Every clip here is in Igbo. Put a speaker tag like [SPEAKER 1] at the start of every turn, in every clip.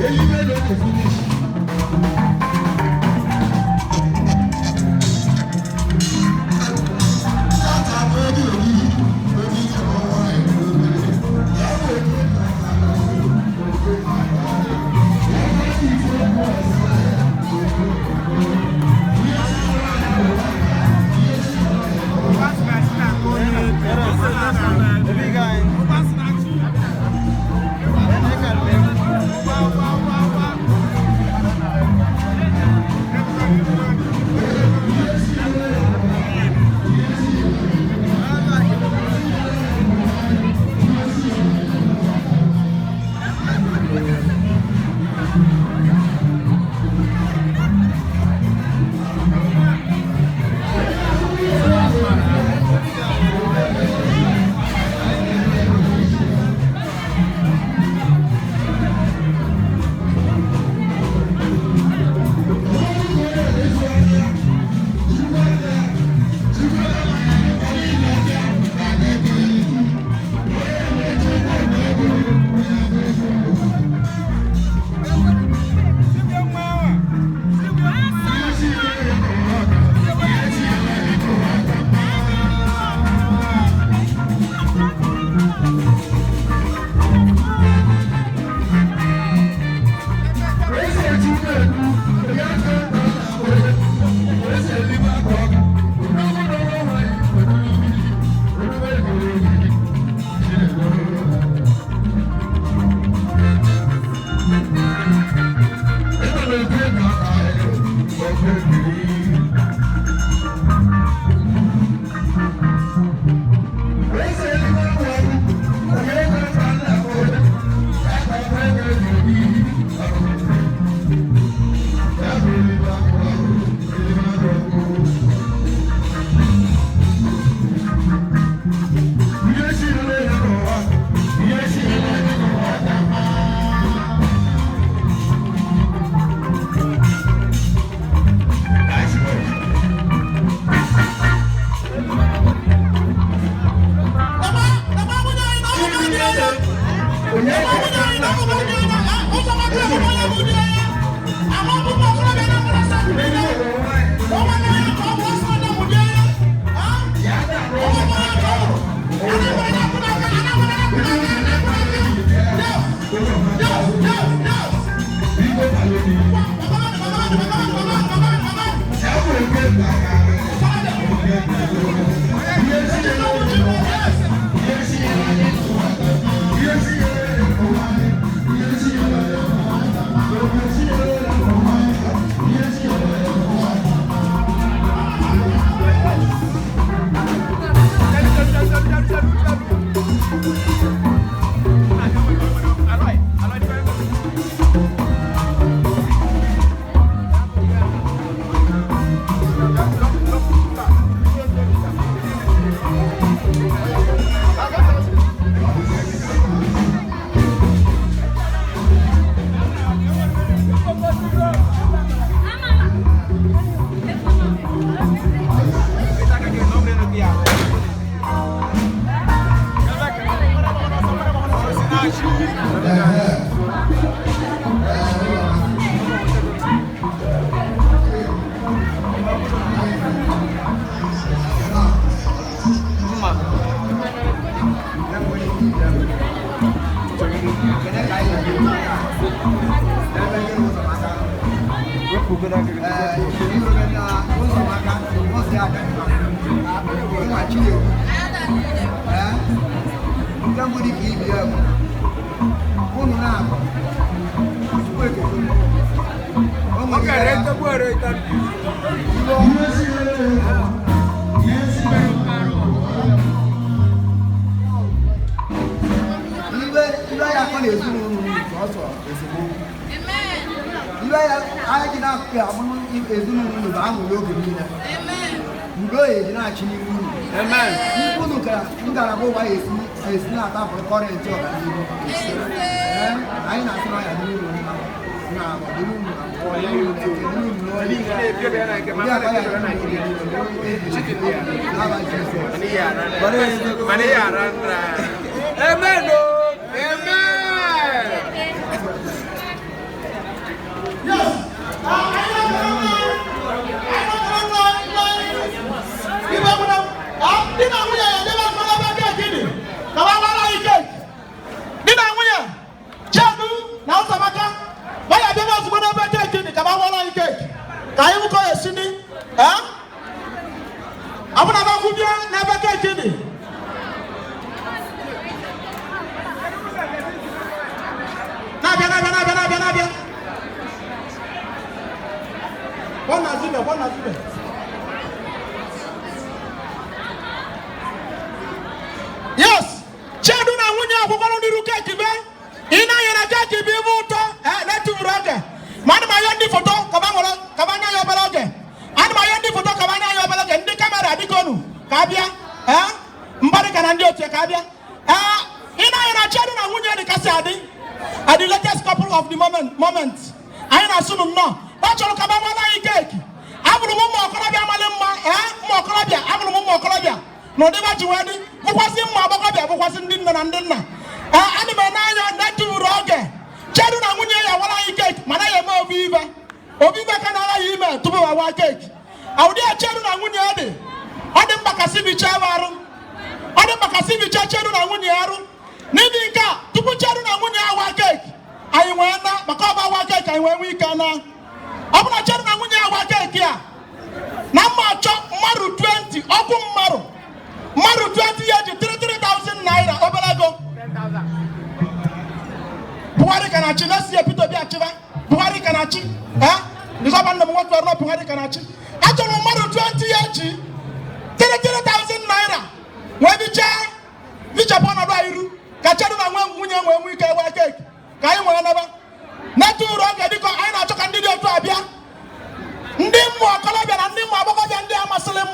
[SPEAKER 1] Elibe No finish. Yes, Chaduna Wunya, who want to do cake, Ina Yanaka, be able let you rock. Manamayandi photo, Cabana Yabaloge, and Mayandi photo, Cabana Yabaloge, and the camera, Diconu, Cabia, Mbaricanandio, Cabia, Ina Chaduna Wunya, the Casadi, at the latest couple of the moment. I assume no, but you'll come on cake. I will move Colabia, more Colabia, I will move more Colabia. No, they were to wedding, who was in Mabaka, who was in dinner and dinner. Anime not to rogue. Chaduna Munya, what I cake, Manaya Mo Viva. Oviva can I email to our cake. Our dear Chaduna Munya. On the Bakasibi Chavaru. On the Bakasibi Chaduna Munyaru. Nidinka, to put Chaduna Munya our cake. I went Makaba our cake, I went we can. I'm not Chaduna Munya our cake here. Number chop Maru 20, open Maru. Maru 20 years, 3,000 naira. Obalago. 10,000. Buhari Kanachi, let's see a bit of the Achiva. Buhari Kanachi, the Zaban of what we're not Buhari Kanachi. I don't know Maru 20 years, 3,000 naira. When the chair, which upon a Bairu, Kachana Munya when we can work cake. Kayama, not to rock a dico, I know to candidate to Abia. Ndim more Colombian and Nim Abakan, they are Muslim.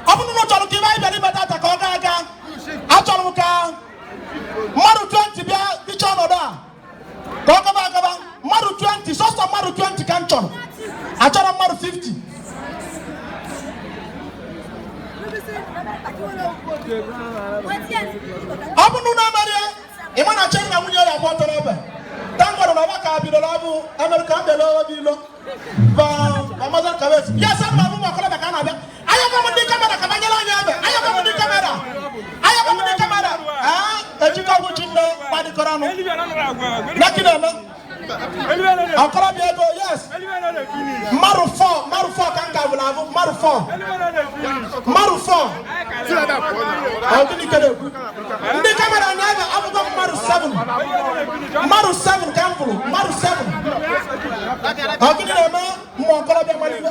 [SPEAKER 1] I'm not going to give I believe that Kogaga. Achaluka Maru 20 the channel there. Kogaga Maru 20, so Maru 20 canton. Achara Maru 50. Abununa Maria, Imana China Munya Water. Thank God Navaka Bilabu, American Belo, Amazon Cabez. Yes, I'm a Canada. I am on the camera, I am on the camera. I am on the camera. A chicken which in the Corano. Nakina. I'll call up your go, yes. Maru 4, Kanka, Maru 4. Maru 4. How can you get it? The camera never, I will go Maru 7. Maru 7, Campbell, Maru 7. How can you know? More Colombian money,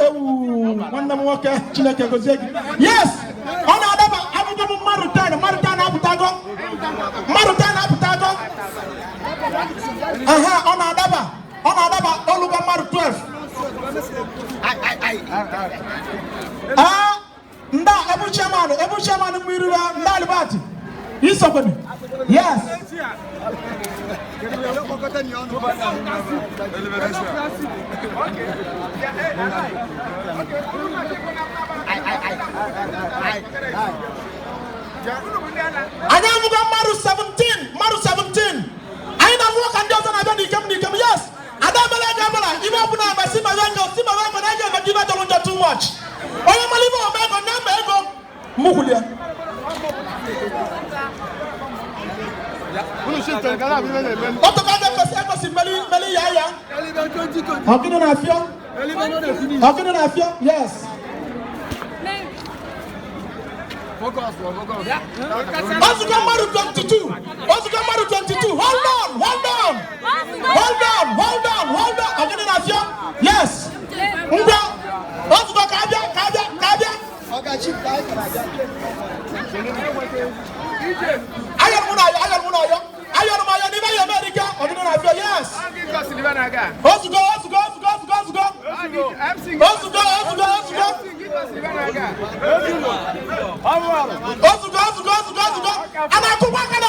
[SPEAKER 1] one number walker, Chineke Gozeki. Yes, on Adaba, I will go Marutan, Marutan Abutago. On Adaba, all over Maru 12. Every chairman, we do Nalibati. He's open. Yes. I am Maru 17. Maru 17. I know what can do and I don't come. Yes. I don't believe even when I see my when I give it too much. I am a little Mugulia. How can I feel? Okay, then yes.
[SPEAKER 2] Focus.
[SPEAKER 1] Also come out 22. Also come out 22. Hold on. Okay, then yes. Also go kabia. Okay, chief. Ayan muna yo. Ni ba America? Okay, then yes. Also go. Anakukwa kana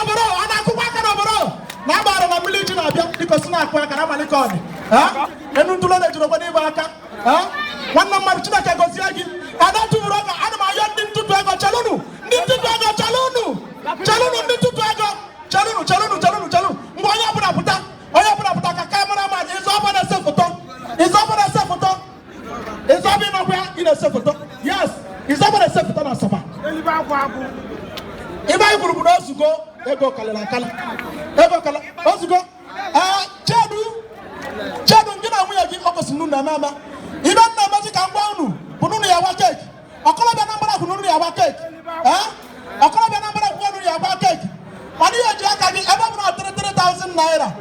[SPEAKER 1] bro. Na bara na military na bia because na akwa kana malikon. Enu ntulo na jiro kwani ba aka. Wannan marchina ka gozi agi. Ada tu buroga ana ma yon din tutu ego chalunu. Chalunu. Ngonya puta. Oya puta ka camera man izoba na se photo. Izoba na kwa ina se photo. Yes. Izoba na se photo na saba. Iba yukurubu na osugo ego kala. Osugo. Chedu ngina mu yaji okosi nu na mama. Iba na mazi ka ngwa unu. Bununu ya wa cake. Okola be nambara kununu ya wa cake. Okola be nambara kununu ya wa cake. Mani ya ji aka gi ebe bu na 3,000 naira.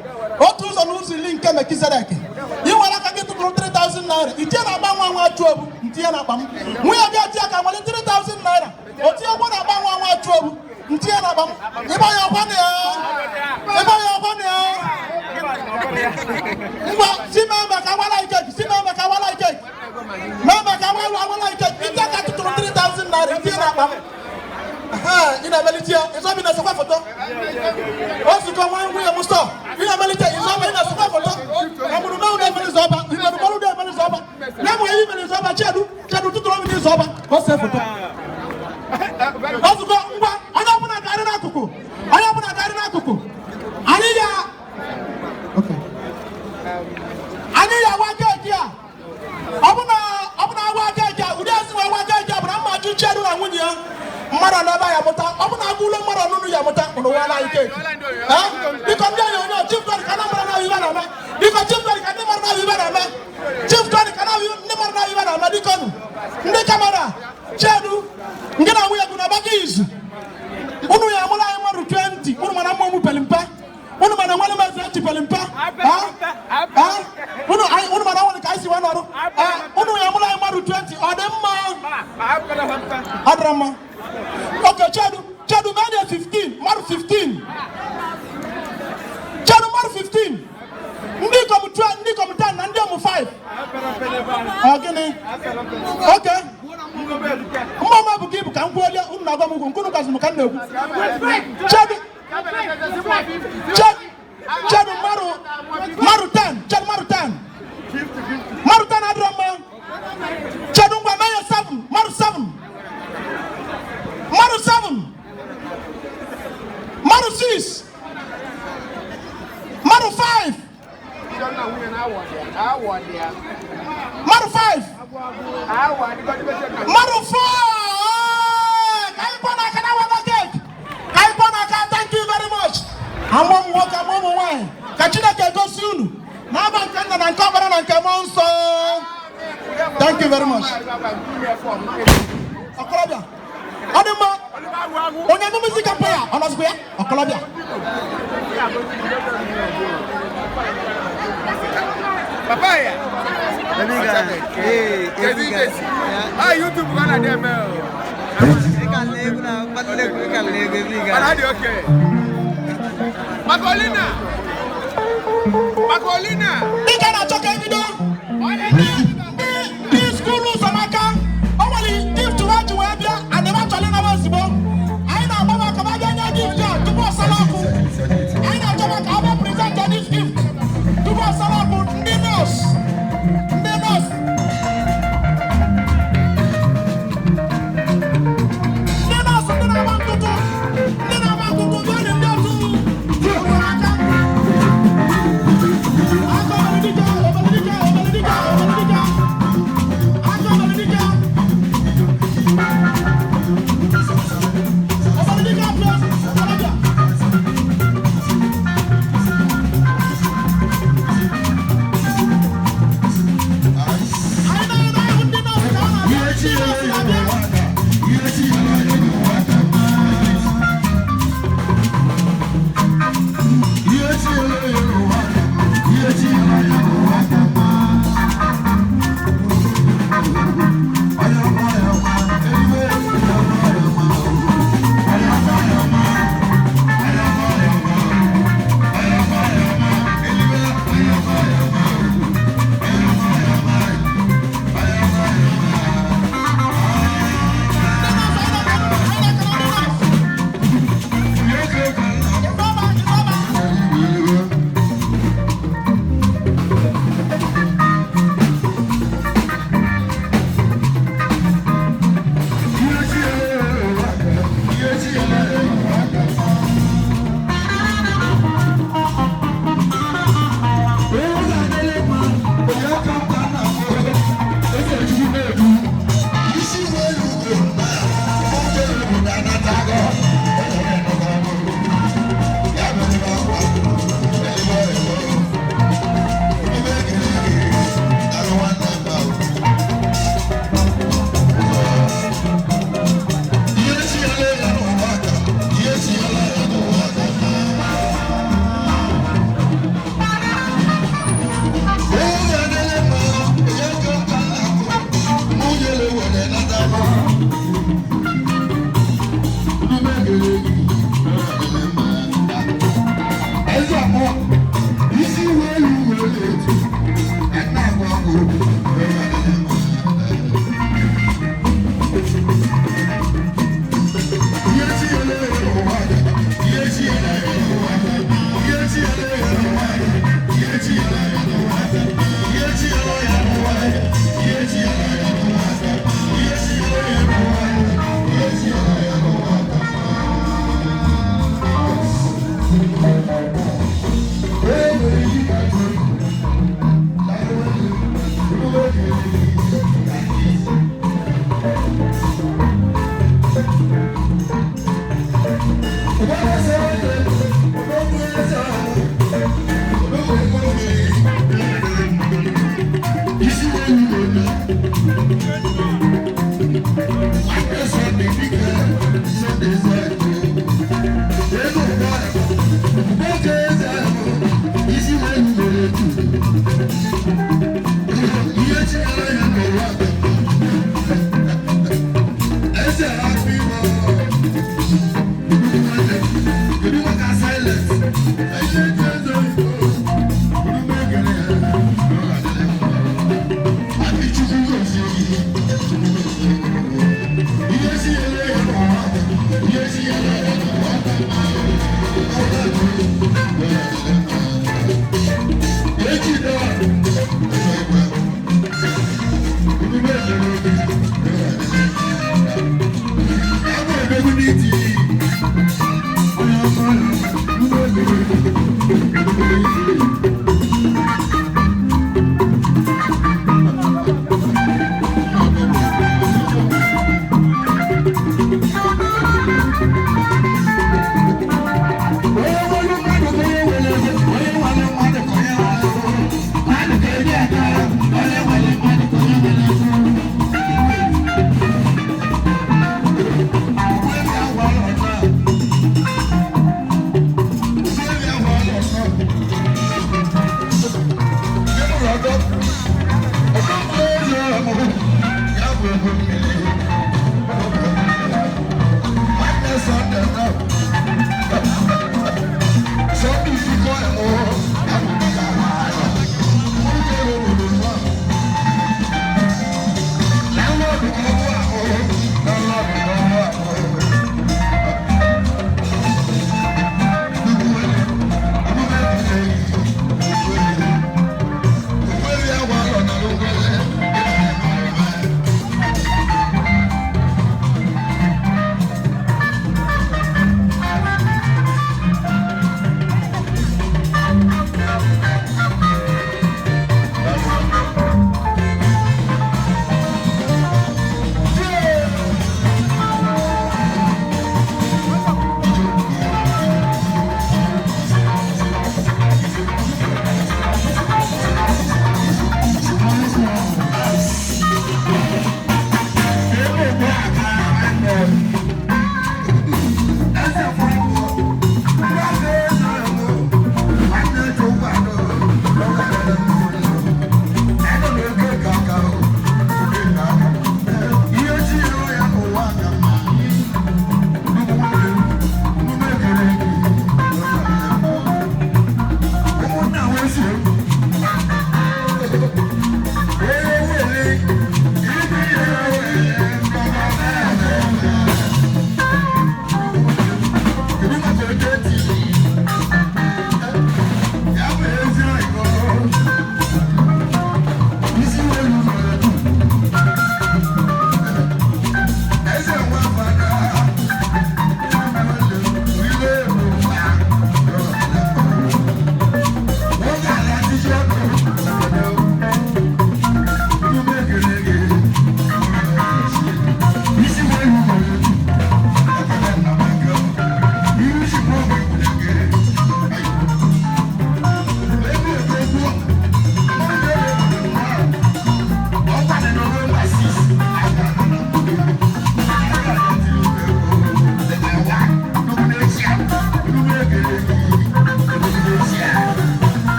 [SPEAKER 1] Otu uzo n'uzi link me kizereke. Iwara ka gi tukuru 3,000 naira. Itie na agba nwa atuobu. Ntie na agba m. Mu ya bia tie aka nwale 3,000 naira. Otie gbo na agba nwa atuobu. Ntie na agba m. Iba ya kwani ya. Ngwa si mama ka wala ike. Mama ka wala ike. Itie ka tukuru 3,000 naira. Ntie na agba m. Ina melitia izo bi na sofa photo. Osu ko wan wi musto. Ina melitia izo bi na sofa photo. Amuru na ude meli zoba. Ina do malu de meli zoba. Na mo yi meli zoba chedu tuturo mi zoba. Ko se photo. Osu ko ngwa anya bu na gari na kuku. Aniya. Okay. Aniya wa kekia. Abuna wa kekia. Ude asu wa kekia bra ma ju chedu na nwunya. Mara na ba ya muta obuna agulo mara nunu ya muta ono wala ike biko ndia yo no chief tori kana mara na wiba na me biko chief tori kana mara na wiba na me chief tori kana ni mara na wiba na me biko nu ndi kamera chedu ngina wuya kuna bagizu unu ya mula ya maru 20 unu mana mo mu pelimpa unu mana wala ma 20 pelimpa unu mana wala kaisi wanaru unu ya mula ya maru 20 odemma adrama. Okay, Chadu made 15, Maru 15. Chadu Maru 15. Ndiko mtan na ndio mu 5. Okay. Mama bugibu kan kuolia unna gwa mungu nkunu kazi mukande ku. Chadu Maru 10. Maru 10 adrama. Chadu ngwa maya 7, Maru 7. Maru 7. Maru 6. Maru 5. Maru 5. Maru 4. Thank you very much. Amom waka momo wine. Kachina ke go soon. Na ba nkanda na nkabara na nkemonso. Thank you very much. Akolabia. Adema. Unyami music player. Onasbia. Akolabia.
[SPEAKER 2] Papaya. YouTube kana dem. Makolina.
[SPEAKER 1] Ika na choka video. This school Samaka. Only give to what you have here and never tell anyone Sibo. I know Baba Kabanya give you to boss Salaku. I know Jama Kaba present this gift to boss Salaku. Ninos. Go.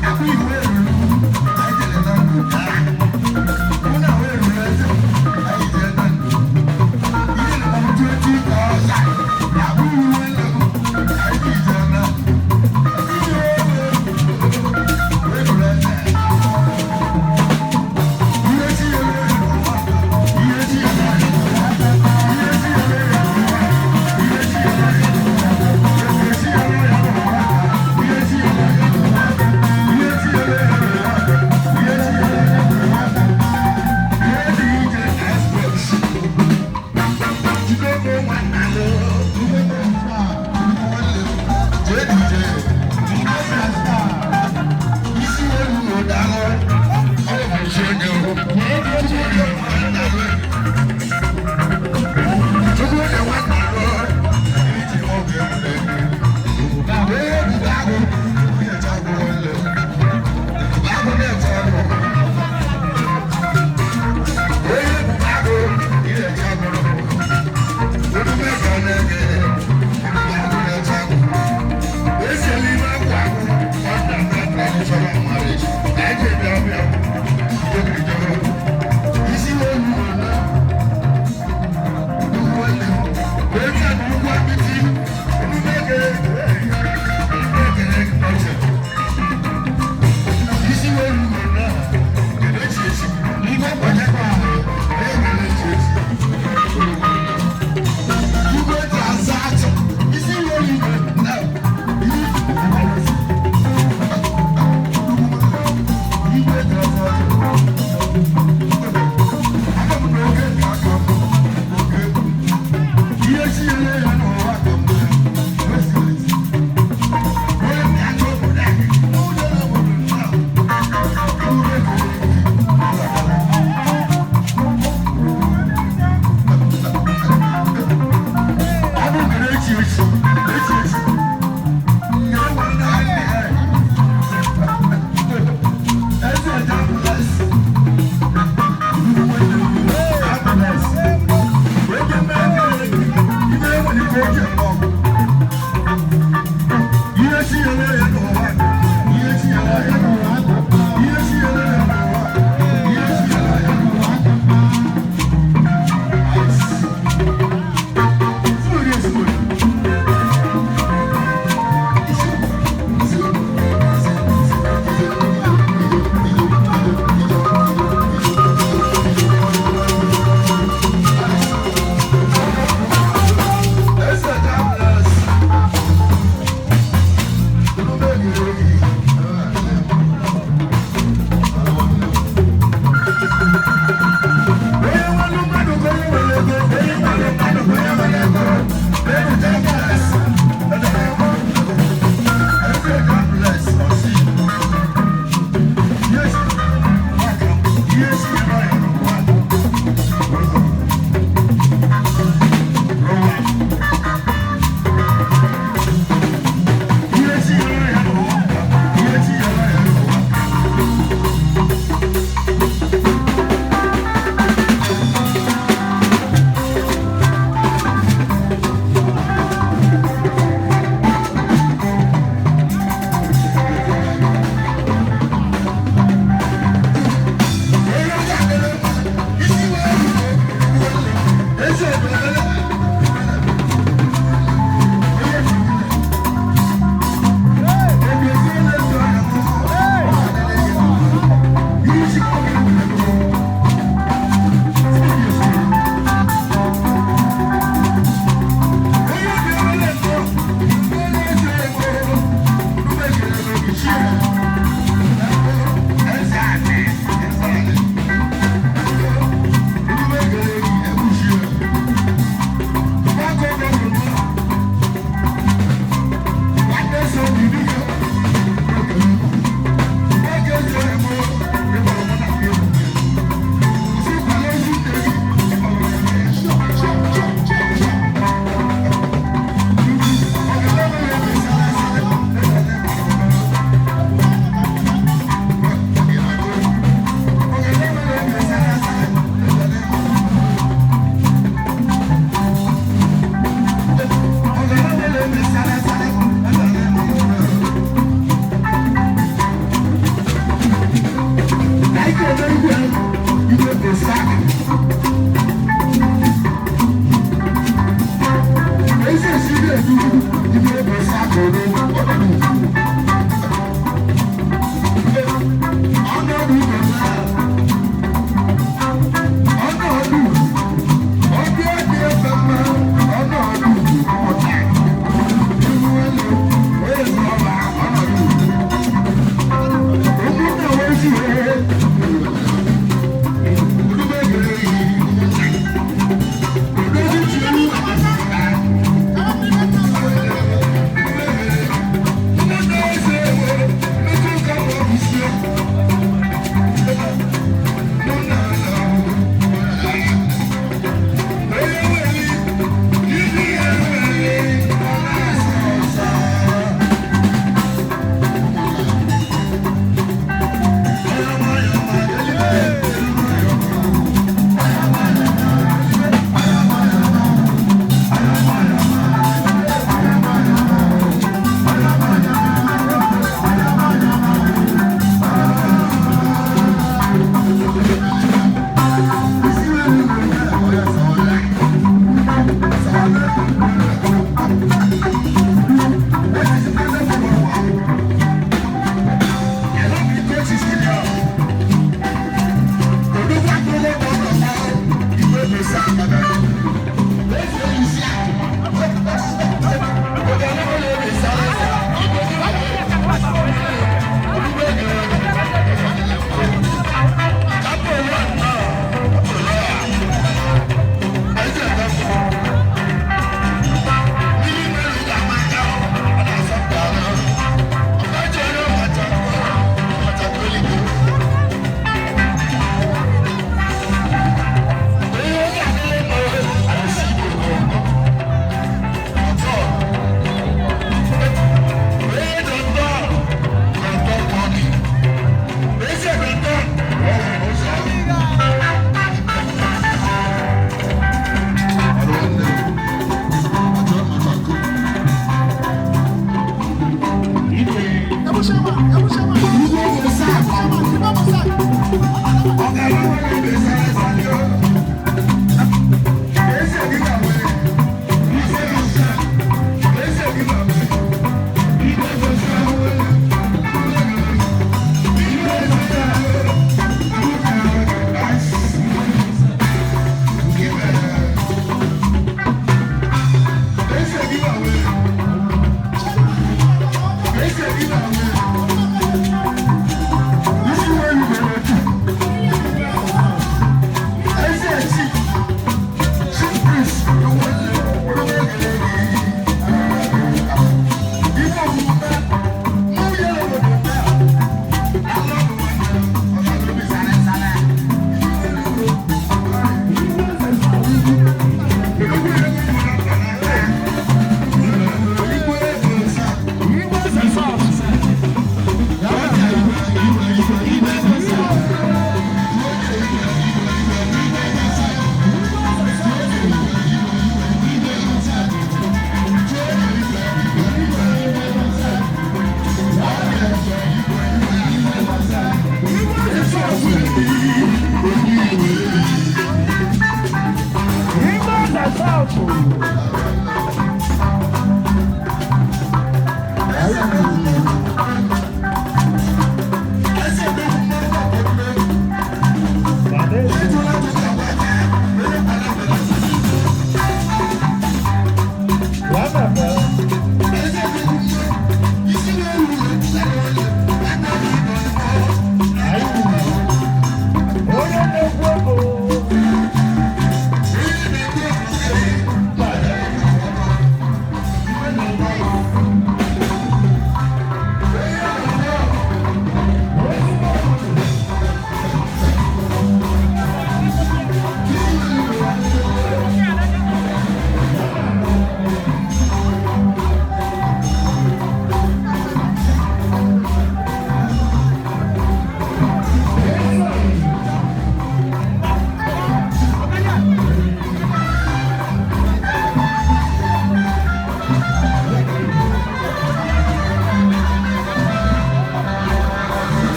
[SPEAKER 1] Aku